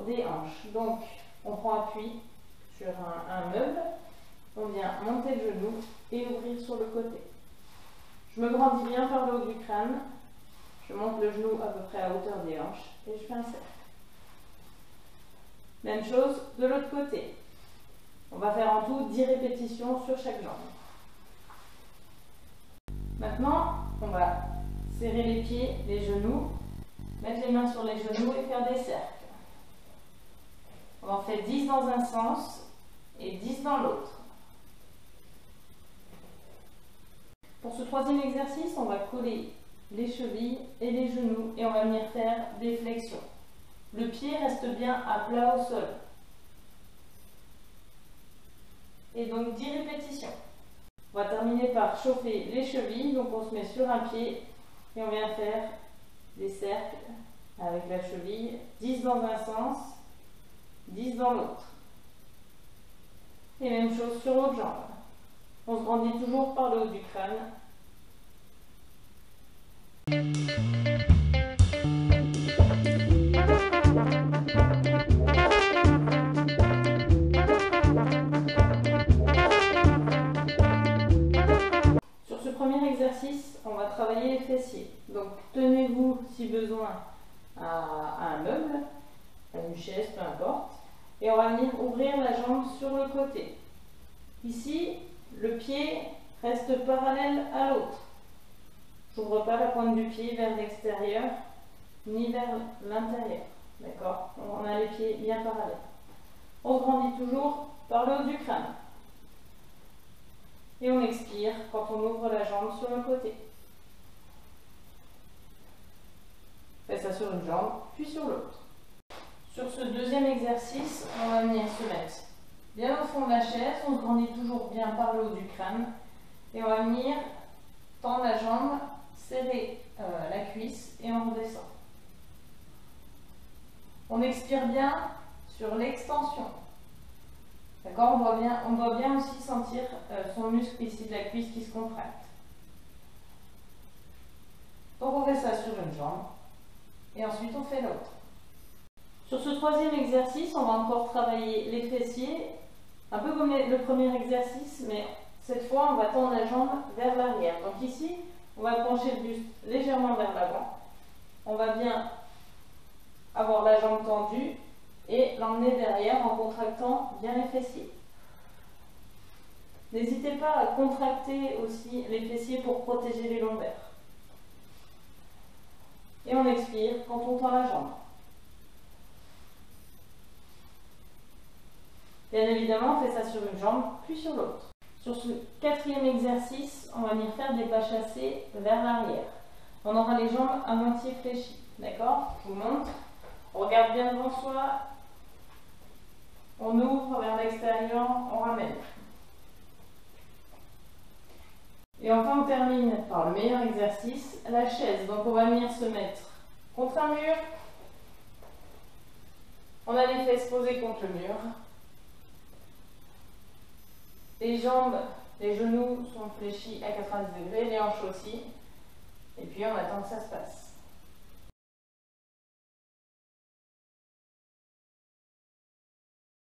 des hanches. Donc, on prend appui sur un meuble, on vient monter le genou et ouvrir sur le côté. Je me grandis bien par le haut du crâne, je monte le genou à peu près à hauteur des hanches et je fais un cercle. Même chose de l'autre côté. On va faire en tout 10 répétitions sur chaque jambe. Maintenant, on va serrer les pieds, les genoux, mettre les mains sur les genoux et faire des cercles. On en fait 10 dans un sens et 10 dans l'autre. Pour ce troisième exercice, on va coller les chevilles et les genoux et on va venir faire des flexions. Le pied reste bien à plat au sol. Et donc 10 répétitions. On va terminer par chauffer les chevilles. Donc on se met sur un pied et on vient faire des cercles avec la cheville. 10 dans un sens, 10 dans l'autre. Et même chose sur l'autre jambe. On se grandit toujours par le haut du crâne. Sur ce premier exercice, on va travailler les fessiers. Donc tenez-vous si besoin à un meuble, à une chaise, peu importe. Et on va venir ouvrir la jambe sur le côté. Ici, le pied reste parallèle à l'autre. Je n'ouvre pas la pointe du pied vers l'extérieur ni vers l'intérieur. D'accord? On a les pieds bien parallèles. On grandit toujours par le haut du crâne. Et on expire quand on ouvre la jambe sur le côté. On fait ça sur une jambe, puis sur l'autre. Sur ce deuxième exercice, on va venir se mettre bien au fond de la chaise. On se grandit toujours bien par le haut du crâne. Et on va venir tendre la jambe, serrer la cuisse et on redescend. On expire bien sur l'extension. D'accord? On doit bien aussi sentir son muscle ici de la cuisse qui se contracte. Donc on fait ça sur une jambe et ensuite on fait l'autre. Sur ce troisième exercice, on va encore travailler les fessiers, un peu comme le premier exercice, mais cette fois on va tendre la jambe vers l'arrière. Donc ici, on va pencher le buste légèrement vers l'avant. On va bien avoir la jambe tendue et l'emmener derrière en contractant bien les fessiers. N'hésitez pas à contracter aussi les fessiers pour protéger les lombaires. Et on expire quand on tend la jambe. Bien évidemment, on fait ça sur une jambe, puis sur l'autre. Sur ce quatrième exercice, on va venir faire des pas chassés vers l'arrière. On aura les jambes à moitié fléchies. D'accord? Je vous montre. On regarde bien devant soi. On ouvre vers l'extérieur, on ramène. Et enfin, on termine par le meilleur exercice, la chaise. Donc, on va venir se mettre contre un mur. On a les fesses posées contre le mur. Les jambes, les genoux sont fléchis à 90 degrés, les hanches aussi. Et puis, on attend que ça se passe.